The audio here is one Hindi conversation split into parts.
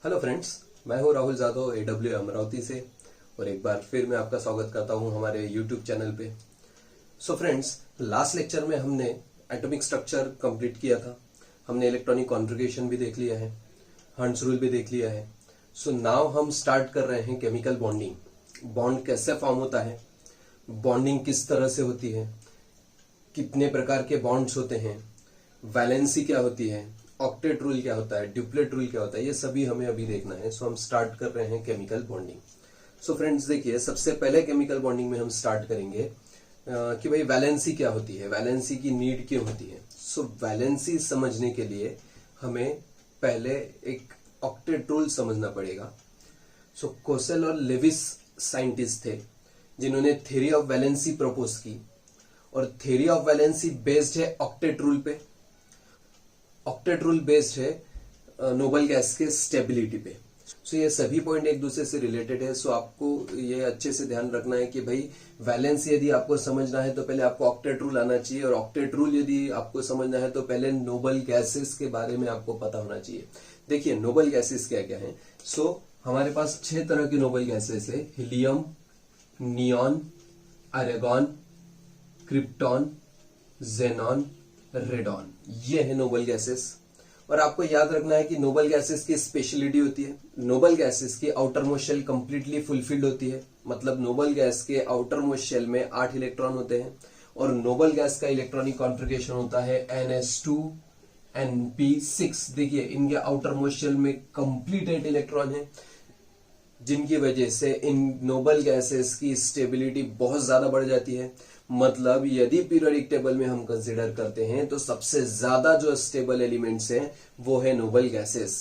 हेलो फ्रेंड्स, मैं हूं राहुल जादव AW अमरावती से और एक बार फिर मैं आपका स्वागत करता हूं हमारे YouTube चैनल पे। सो फ्रेंड्स, लास्ट लेक्चर में हमने एटॉमिक स्ट्रक्चर कंप्लीट किया था। हमने इलेक्ट्रॉनिक कॉन्फ़िगरेशन भी देख लिया है, हंट्स रूल भी देख लिया है। सो नाउ हम स्टार्ट कर रहे हैं केमिकल बॉन्डिंग। बॉन्ड कैसे फॉर्म होता है, बॉन्डिंग किस तरह से होती है, कितने प्रकार के बॉन्ड्स होते हैं, वैलेंसी क्या होती है, ऑक्टेट रूल क्या होता है, ड्यूप्लेट रूल क्या होता है, ये सभी हमें अभी देखना है। सो हम स्टार्ट कर रहे हैं केमिकल बॉन्डिंग। सो फ्रेंड्स देखिए, सबसे पहले केमिकल बॉन्डिंग में हम स्टार्ट करेंगे कि भाई वैलेंसी क्या होती है, वैलेंसी की नीड क्यों होती है। सो वैलेंसी समझने के लिए हमें पहले एक ऑक्टेट रूल समझना पड़ेगा। सो कोसेल और लेविस साइंटिस्ट थे जिन्होंने थ्योरी ऑफ वैलेंसी प्रपोज की और थ्योरी ऑफ वैलेंसी बेस्ड है ऑक्टेट रूल पे। ऑक्टेट रूल बेस्ड है नोबल गैस के स्टेबिलिटी पे। सो ये सभी पॉइंट एक दूसरे से रिलेटेड है। सो आपको ये अच्छे से ध्यान रखना है कि भाई वैलेंसी यदि आपको समझना है तो पहले आपको ऑक्टेट रूल आना चाहिए, और ऑक्टेट रूल यदि आपको समझना है तो पहले नोबल गैसेस के बारे में आपको पता होना चाहिए। देखिए नोबल गैसेस क्या क्या है। सो हमारे पास 6 तरह की नोबल गैसेस है: helium, neon, argon, krypton, xenon, radon. ये है नोबल गैसेस। और आपको याद रखना है कि नोबल गैसेस की स्पेशलिटी होती है, नोबल गैसेस की outer most shell completely fulfilled होती है। मतलब नोबल गैस के आउटर मोस्ट शेल में 8 इलेक्ट्रॉन होते हैं और नोबल गैस का इलेक्ट्रॉनिक कॉन्फ़िगरेशन होता है NS2 NP6। देखिए इनके आउटर मोस्ट शेल में कंप्लीट 8 इलेक्ट्रॉन है, जिनकी वजह से इन नोबल गैसेस की स्टेबिलिटी बहुत ज्यादा बढ़ जाती है। मतलब यदि पीरियोडिक टेबल में हम कंसीडर करते हैं तो सबसे ज्यादा जो स्टेबल एलिमेंट्स हैं वो है नोबल गैसेस।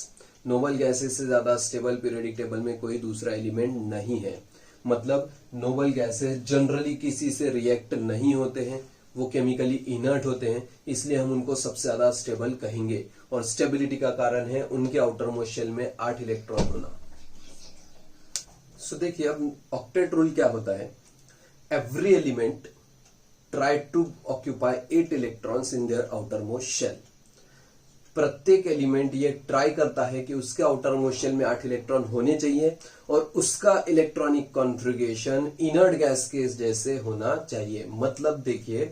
नोबल गैसेस से ज्यादा स्टेबल पीरियोडिक टेबल में कोई दूसरा एलिमेंट नहीं है। मतलब नोबल गैसेस जनरली किसी से रिएक्ट नहीं होते हैं, वो केमिकली इनर्ट होते हैं, इसलिए हम उनको सबसे ज्यादा स्टेबल कहेंगे। और स्टेबिलिटी का कारण है उनके आउटर मोस्ट शेल में 8 इलेक्ट्रॉन होना। सो देखिए अब ऑक्टेट रूल क्या होता है। Every element try to occupy 8 electrons in their outermost shell। प्रत्येक एलिमेंट ये ट्राई करता है कि उसके आउटर मोस्ट शेल में 8 इलेक्ट्रॉन होने चाहिए और उसका इलेक्ट्रॉनिक कॉन्फ़िगरेशन इनर्ट गैस के जैसे होना चाहिए। मतलब देखिए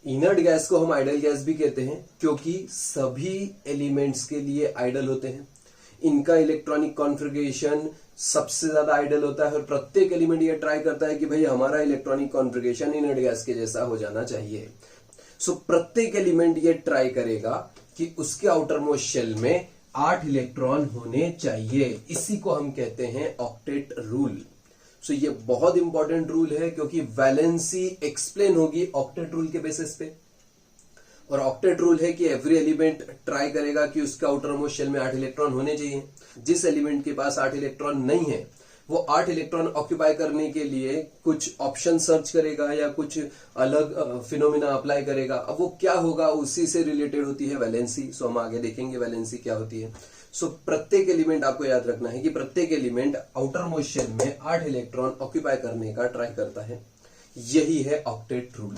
इनर्ट गैस को हम आइडल गैस भी कहते हैं क्योंकि सभी एलिमेंट्स के लिए आइडल होते हैं, इनका इलेक्ट्रॉनिक कॉन्फ़िगरेशन सबसे ज्यादा आइडल होता है और प्रत्येक एलिमेंट ये ट्राई करता है कि भाई हमारा इलेक्ट्रॉनिक कॉन्फ़िगरेशन इनर्ट गैस के जैसा हो जाना चाहिए। सो प्रत्येक एलिमेंट ये ट्राई करेगा कि उसके आउटर मोस्ट शेल में 8 इलेक्ट्रॉन होने चाहिए। इसी को हम कहते हैं ऑक्टेट रूल। सो ये बहुत इंपॉर्टेंट रूल है क्योंकि वैलेंसी एक्सप्लेन होगी ऑक्टेट रूल के बेसिस पे। और ऑक्टेट रूल है कि एवरी एलिमेंट ट्राई करेगा कि उसका आउटर मोस्ट शेल में 8 इलेक्ट्रॉन होने चाहिए। जिस एलिमेंट के पास 8 इलेक्ट्रॉन नहीं है वो 8 इलेक्ट्रॉन ऑक्यूपाई करने के लिए कुछ ऑप्शन सर्च करेगा या कुछ अलग फिनोमिना अप्लाई करेगा। अब वो क्या होगा उसी से रिलेटेड होती है वैलेंसी। सो हम आगे देखेंगे वैलेंसी क्या होती है। सो प्रत्येक एलिमेंट आपको याद रखना है कि प्रत्येक एलिमेंट आउटर मोस्ट शेल में 8 इलेक्ट्रॉन ऑक्यूपाई करने का ट्राई करता है। यही है ऑक्टेट रूल।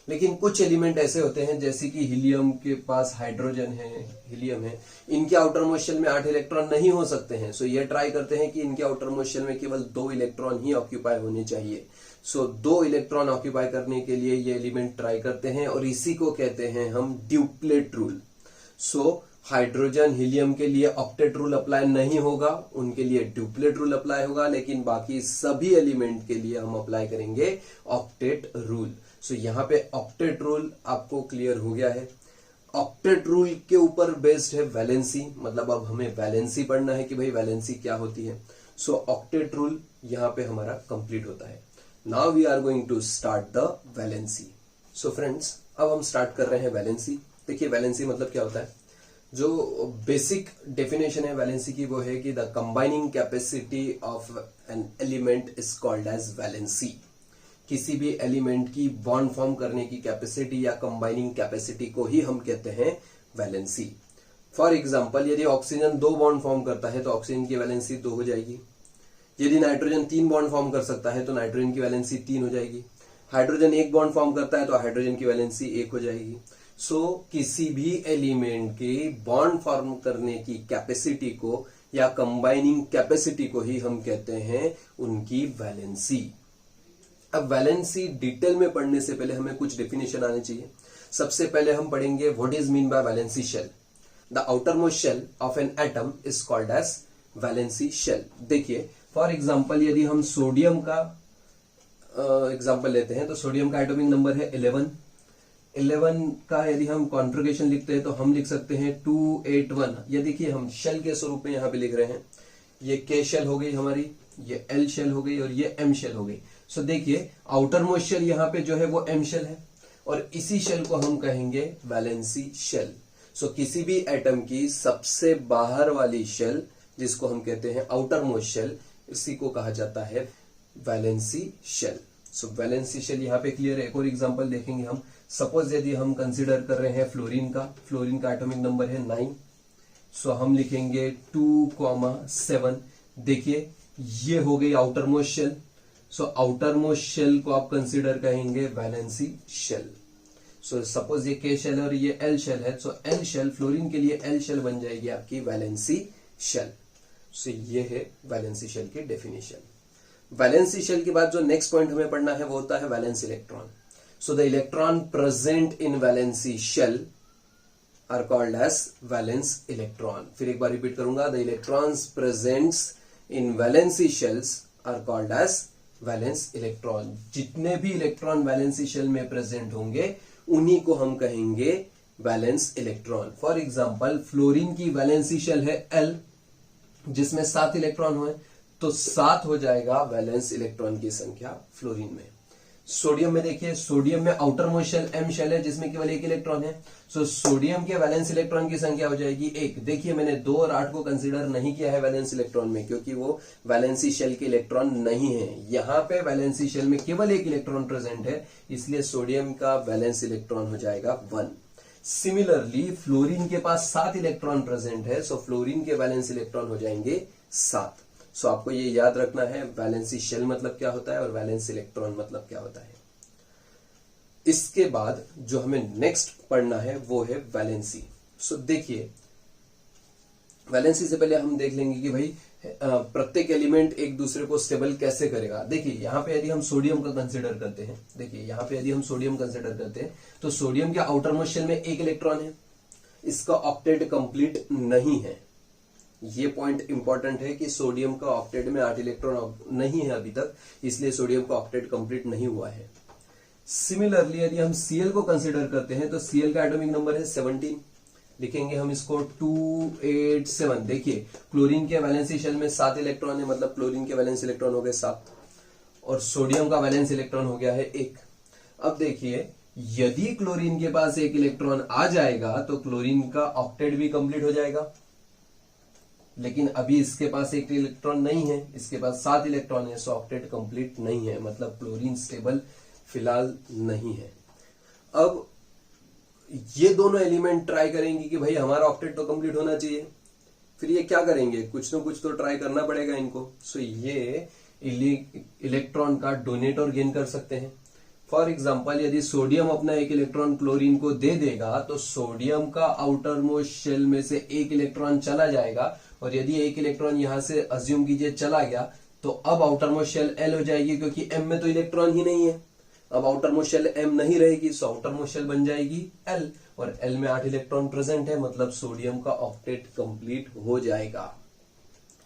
लेकिन कुछ एलिमेंट ऐसे होते हैं जैसे कि हीलियम के पास हाइड्रोजन है, हीलियम है, इनके आउटर मोस्ट शेल में 8 इलेक्ट्रॉन नहीं हो सकते हैं। सो ये ट्राई करते हैं कि इनके आउटर मोस्ट शेल में केवल 2 इलेक्ट्रॉन ही ऑक्यूपाई होने चाहिए। सो 2 इलेक्ट्रॉन ऑक्यूपाई करने के लिए ये एलिमेंट ट्राई करते हैं और इसी को कहते हैं हम duplet rule. So hydrogen helium के लिए ऑक्टेट रूल अप्लाई नहीं होगा, उनके लिए ड्यूप्लेट रूल अप्लाई होगा, लेकिन बाकी सभी एलिमेंट के लिए हम अप्लाई करेंगे ऑक्टेट रूल। सो यहाँ पे ऑक्टेट रूल आपको क्लियर हो गया है। ऑक्टेट रूल के ऊपर बेस्ड है वैलेंसी। मतलब अब हमें वैलेंसी पढ़ना है कि भाई वैलेंसी क्या होती है। सो ऑक्टेट रूल यहाँ पे हमारा कंप्लीट होता है। Now we are going to start the valency. So friends अब हम स्टार्ट कर रहे हैं वैलेंसी। देखिए वैलेंसी मतलब क्या होता है। जो बेसिक डेफिनेशन है वैलेंसी की वो है कि the combining capacity of an element is called as valency. किसी भी एलिमेंट की बॉन्ड फॉर्म करने की कैपेसिटी या कंबाइनिंग कैपेसिटी को ही हम कहते हैं वैलेंसी। फॉर एग्जांपल यदि ऑक्सीजन 2 बॉन्ड फॉर्म करता है तो ऑक्सीजन की वैलेंसी 2 हो जाएगी। यदि नाइट्रोजन 3 बॉन्ड फॉर्म कर सकता है तो नाइट्रोजन की वैलेंसी 3 हो जाएगी। हाइड्रोजन 1 बॉन्ड फॉर्म करता है तो हाइड्रोजन की वैलेंसी 1 हो जाएगी। सो किसी भी एलिमेंट के बॉन्ड फॉर्म करने की कैपेसिटी को या कंबाइनिंग कैपेसिटी को ही हम कहते हैं उनकी वैलेंसी। अब वैलेंसी डिटेल में पढ़ने से पहले हमें कुछ डेफिनेशन आने चाहिए। सबसे पहले हम पढ़ेंगे what is mean by valency shell. The outermost shell of an atom is called as valency shell. देखिए फॉर एग्जांपल यदि हम सोडियम का एग्जांपल लेते हैं तो सोडियम का एटॉमिक नंबर है 11 का यदि हम कॉन्फ़िगरेशन लिखते हैं तो हम लिख सकते हैं 281। ये देखिए हम शेल के स्वरूप में यहां पे लिख रहे हैं। ये के शेल हो गई हमारी, ये एल शेल हो गई और ये एम शेल हो गई। सो देखिए आउटर मोस्ट शेल यहाँ पे जो है वो एम शेल है और इसी शेल को हम कहेंगे वैलेंसी शेल। सो किसी भी एटम की सबसे बाहर वाली शेल जिसको हम कहते हैं आउटर मोस्ट शेल, इसी को कहा जाता है वैलेंसी शेल। सो वैलेंसी शेल यहाँ पे क्लियर है। एक और एग्जांपल देखेंगे हम। सपोज यदि हम कंसीडर कर रहे हैं फ्लोरीन का एटॉमिक नंबर है 9। सो हम लिखेंगे 2,7। देखिए ये हो गई outer most shell. So outer most shell को आप कंसीडर कहेंगे वैलेंसी शेल। सो सपोज ये के शेल और ये एल शेल है, सो एल शेल फ्लोरीन के लिए एल शेल बन जाएगी आपकी वैलेंसी शेल। सो ये है वैलेंसी शेल की डेफिनेशन। वैलेंसी शेल के बाद जो नेक्स्ट पॉइंट हमें पढ़ना है वो होता है valence electron. So the electron present in valency shell are called as valence electron. फिर एक बार रिपीट करूंगा, the electrons presents in valency shells are called as valence electron. जितने भी इलेक्ट्रॉन वैलेंसी शेल में प्रेजेंट होंगे उन्हीं को हम कहेंगे valence electron. For example fluorine की वैलेंसी शेल है एल जिसमें 7 इलेक्ट्रॉन हुए, तो 7 हो जाएगा वैलेंस इलेक्ट्रॉन की संख्या फ्लोरीन में। सोडियम में देखिए, सोडियम में outer most shell M shell है जिसमें केवल 1 इलेक्ट्रॉन है। सो सोडियम के वैलेंस इलेक्ट्रॉन की संख्या हो जाएगी 1। देखिए मैंने 2 और 8 को कंसीडर नहीं किया है वैलेंस इलेक्ट्रॉन में क्योंकि वो वैलेंसी शेल के इलेक्ट्रॉन नहीं है। यहां पे वैलेंसी शेल में केवल 1 इलेक्ट्रॉन प्रेजेंट है, इसलिए सोडियम का वैलेंस इलेक्ट्रॉन हो जाएगा 1। सिमिलरली फ्लोरीन के पास 7 इलेक्ट्रॉन प्रेजेंट है, सो फ्लोरीन के वैलेंस इलेक्ट्रॉन हो जाएंगे 7। सो आपको ये याद रखना है वैलेंसी शेल मतलब क्या होता है और वैलेंस इलेक्ट्रॉन मतलब क्या होता है। इसके बाद जो हमें नेक्स्ट पढ़ना है वो है वैलेंसी। सो देखिए वैलेंसी से पहले हम देख लेंगे कि भाई प्रत्येक एलिमेंट एक दूसरे को स्टेबल कैसे करेगा। देखिए यहां पे यदि हम सोडियम का कंसीडर करते हैं, देखिए यहां पे यदि हम सोडियम कंसीडर करते हैं तो सोडियम के आउटर मोस्ट शेल में 1 इलेक्ट्रॉन है, इसका ऑक्टेट कंप्लीट नहीं है। ये पॉइंट इंपॉर्टेंट है कि सोडियम का ऑक्टेट में 8 इलेक्ट्रॉन नहीं है अभी तक, इसलिए सोडियम का ऑक्टेट कंप्लीट नहीं हुआ है। सिमिलरली यदि हम Cl को कंसीडर करते हैं तो Cl का एटॉमिक नंबर है 17। लिखेंगे हम इसको 287। देखिए क्लोरीन के वैलेंसी शेल में 7 इलेक्ट्रॉन है, मतलब क्लोरीन के वैलेंस इलेक्ट्रॉन हो गए 7 और सोडियम का वैलेंस इलेक्ट्रॉन हो गया है 1। अब देखिए यदि क्लोरीन के पास 1 इलेक्ट्रॉन आ जाएगा तो क्लोरीन का ऑक्टेट भी कंप्लीट हो जाएगा, लेकिन अभी इसके पास 1 इलेक्ट्रॉन नहीं है, इसके पास 7 इलेक्ट्रॉन है, सो ऑक्टेट कंप्लीट नहीं है, मतलब क्लोरीन स्टेबल फिलहाल नहीं है। अब ये दोनों एलिमेंट ट्राई करेंगे कि भाई हमारा ऑक्टेट तो कंप्लीट होना चाहिए। फिर ये क्या करेंगे, कुछ ना कुछ तो ट्राई करना पड़ेगा इनको। सो ये इलेक्ट्रॉन का डोनेट और गेन कर सकते हैं। फॉर एग्जाम्पल यदि सोडियम अपना 1 इलेक्ट्रॉन क्लोरीन को दे देगा तो सोडियम का आउटर मोस्ट शेल में से 1 इलेक्ट्रॉन चला जाएगा और यदि 1 इलेक्ट्रॉन यहां से अज्यूम कीजिए चला गया तो अब आउटर मोस्ट शेल एल हो जाएगी क्योंकि एम में तो इलेक्ट्रॉन ही नहीं है। अब आउटर मोस्ट शेल एम नहीं रहेगी, सो आउटर मोस्ट शेल बन जाएगी एल और एल में 8 इलेक्ट्रॉन प्रेजेंट है, मतलब सोडियम का ऑक्टेट कंप्लीट हो जाएगा।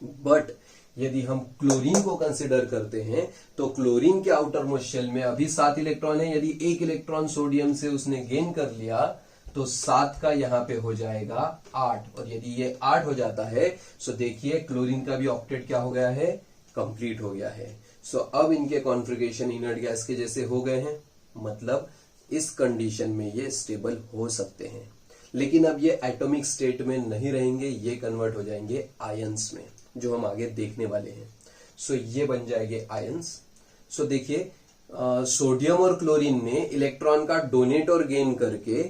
बट यदि हम क्लोरीन को कंसीडर करते हैं तो क्लोरीन के आउटर मोस्ट शेल में अभी 7 इलेक्ट्रॉन है। यदि 1 इलेक्ट्रॉन सोडियम से उसने गेन कर लिया तो 7 का यहां पे हो जाएगा 8 और यदि ये 8 हो जाता है सो देखिए क्लोरीन का भी ऑक्टेट क्या हो गया है, कंप्लीट हो गया है। सो अब इनके कॉन्फ़िगरेशन इनर्ट गैस के जैसे हो गए हैं, मतलब इस कंडीशन में ये स्टेबल हो सकते हैं। लेकिन अब ये एटॉमिक स्टेट में नहीं रहेंगे, ये कन्वर्ट हो जाएंगे आयंस में, जो हम आगे देखने वाले हैं। सो ये बन जाएंगे आयंस। सो देखिए सोडियम और क्लोरीन ने इलेक्ट्रॉन का डोनेट और गेन करके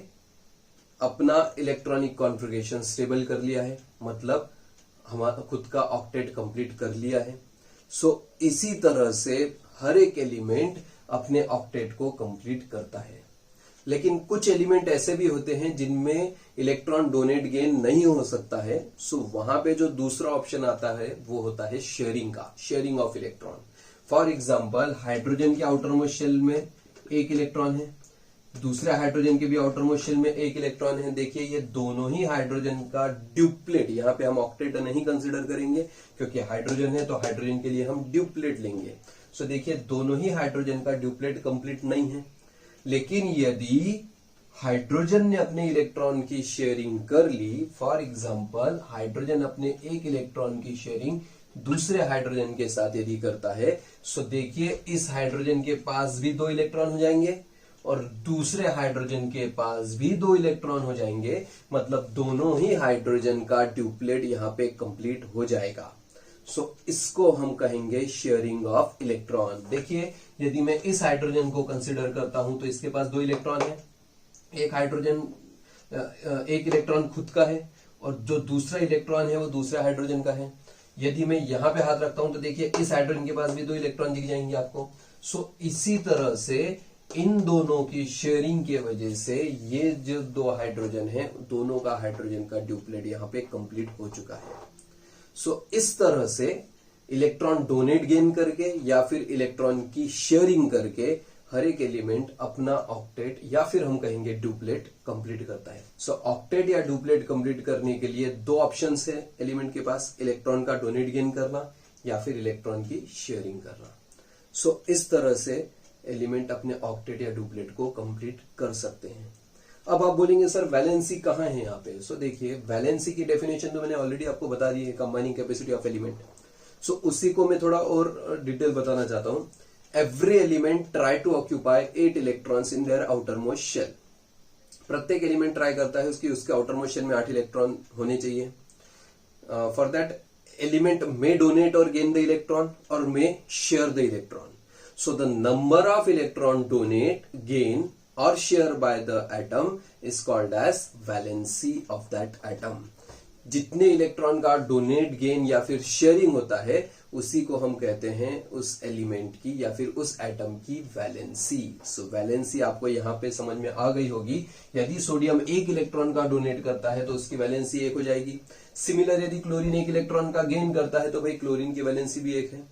अपना इलेक्ट्रॉनिक कॉन्फ़िगरेशन स्टेबल कर लिया है, मतलब हमारा खुद का ऑक्टेट कंप्लीट कर लिया है। सो इसी तरह से हर एक एलिमेंट अपने ऑक्टेट को कंप्लीट करता है। लेकिन कुछ एलिमेंट ऐसे भी होते हैं जिनमें इलेक्ट्रॉन डोनेट गेन नहीं हो सकता है। सो वहां पे जो दूसरा ऑप्शन आता है वो होता है शेयरिंग का, sharing of electron. For example hydrogen के आउटर मोस्ट शेल में एक इलेक्ट्रॉन है, दूसरे हाइड्रोजन के भी आउटर मोस्ट शेल में एक इलेक्ट्रॉन है। देखिए ये दोनों ही हाइड्रोजन का ड्यूप्लेट, यहाँ पे हम ऑक्टेट नहीं कंसिडर करेंगे क्योंकि हाइड्रोजन है तो हाइड्रोजन के लिए हम ड्यूप्लेट लेंगे। सो देखिए दोनों ही हाइड्रोजन का ड्यूप्लेट कंप्लीट नहीं है, लेकिन यदि हाइड्रोजन ने अपने इलेक्ट्रॉन की शेयरिंग कर ली, फॉर एग्जांपल हाइड्रोजन अपने एक इलेक्ट्रॉन की शेयरिंग दूसरे हाइड्रोजन के साथ यदि करता है, सो देखिए इस हाइड्रोजन के पास भी 2 इलेक्ट्रॉन हो जाएंगे और दूसरे हाइड्रोजन के पास भी 2 इलेक्ट्रॉन हो जाएंगे, मतलब दोनों ही हाइड्रोजन का ड्यूप्लेट यहाँ पे कंप्लीट हो जाएगा। सो इसको हम कहेंगे शेयरिंग ऑफ इलेक्ट्रॉन। देखिए यदि मैं इस हाइड्रोजन को कंसिडर करता हूं तो इसके पास 2 इलेक्ट्रॉन है, एक हाइड्रोजन एक इलेक्ट्रॉन खुद का है और जो दूसरा इलेक्ट्रॉन है वो दूसरे हाइड्रोजन का है। यदि मैं यहां पे हाथ रखता हूं तो देखिए इस हाइड्रोजन के पास भी 2 इलेक्ट्रॉन दिख जाएंगे आपको। सो इसी तरह से इन दोनों की शेयरिंग की वजह से ये जो 2 हाइड्रोजन है दोनों का हाइड्रोजन का ड्यूप्लेट यहाँ पे कंप्लीट हो चुका है। सो इस तरह से इलेक्ट्रॉन डोनेट गेन करके या फिर इलेक्ट्रॉन की शेयरिंग करके हर एक एलिमेंट अपना ऑक्टेट या फिर हम कहेंगे ड्यूप्लेट कंप्लीट करता है। सो ऑक्टेट या ड्यूप्लेट कंप्लीट करने के लिए 2 ऑप्शंस है एलिमेंट के पास, इलेक्ट्रॉन का डोनेट गेन करना या फिर इलेक्ट्रॉन की शेयरिंग करना। सो इस तरह से एलिमेंट अपने ऑक्टेट या ड्यूप्लेट को कंप्लीट कर सकते हैं। अब आप बोलेंगे सर वैलेंसी कहाँ है यहाँ पे? सो देखिए वैलेंसी की डेफिनेशन तो मैंने ऑलरेडी आपको बता दी है, combining capacity of element. So उसी को मैं थोड़ा और डिटेल बताना चाहता हूं। Every element try to occupy 8 electrons in their outer most shell. प्रत्येक एलिमेंट ट्राई करता है उसके आउटर मोस्ट शेल में 8 इलेक्ट्रॉन होने चाहिए। For that element may donate और गेन द इलेक्ट्रॉन और may share the electron. So the number of electron donate, gain or share by the atom is called as valency of that atom. जितने इलेक्ट्रॉन का डोनेट गेन या फिर शेयरिंग होता है उसी को हम कहते हैं उस एलिमेंट की या फिर उस एटम की वैलेंसी। सो वैलेंसी आपको यहाँ पे समझ में आ गई होगी। यदि सोडियम 1 इलेक्ट्रॉन का डोनेट करता है तो उसकी वैलेंसी 1 हो जाएगी। सिमिलर यदि क्लोरीन 1 इलेक्ट्रॉन का गेन करता है तो भाई क्लोरीन की वैलेंसी भी 1 है।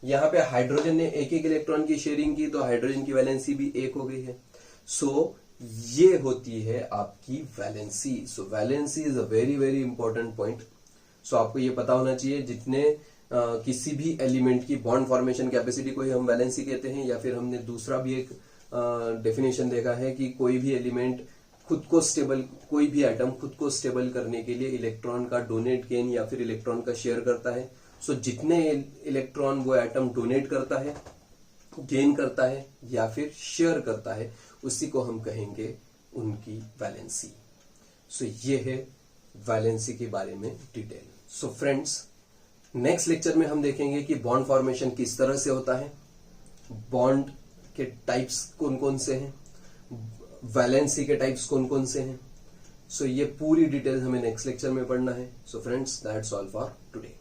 यहाँ पे हाइड्रोजन ने 1 इलेक्ट्रॉन की शेयरिंग की तो हाइड्रोजन की वैलेंसी भी 1 हो गई है। सो ये होती है आपकी valency. So valency is a very very important point. So आपको ये पता होना चाहिए जितने किसी भी एलिमेंट की बॉन्ड फॉर्मेशन कैपेसिटी को ही हम वैलेंसी कहते हैं, या फिर हमने दूसरा भी एक डेफिनेशन देखा है कि कोई भी एलिमेंट खुद को स्टेबल, कोई भी एटम खुद को स्टेबल करने के लिए इलेक्ट्रॉन का डोनेट गेन या फिर इलेक्ट्रॉन का शेयर करता है। सो जितने इलेक्ट्रॉन वो एटम डोनेट करता है, गेन करता है या फिर शेयर करता है उसी को हम कहेंगे उनकी वैलेंसी। सो ये है वैलेंसी के बारे में detail. So friends next lecture में हम देखेंगे कि बॉन्ड फॉर्मेशन किस तरह से होता है, बॉन्ड के टाइप्स कौन कौन से हैं, वैलेंसी के टाइप्स कौन कौन से हैं। सो ये पूरी डिटेल हमें नेक्स्ट लेक्चर में पढ़ना है। So friends that's all for today.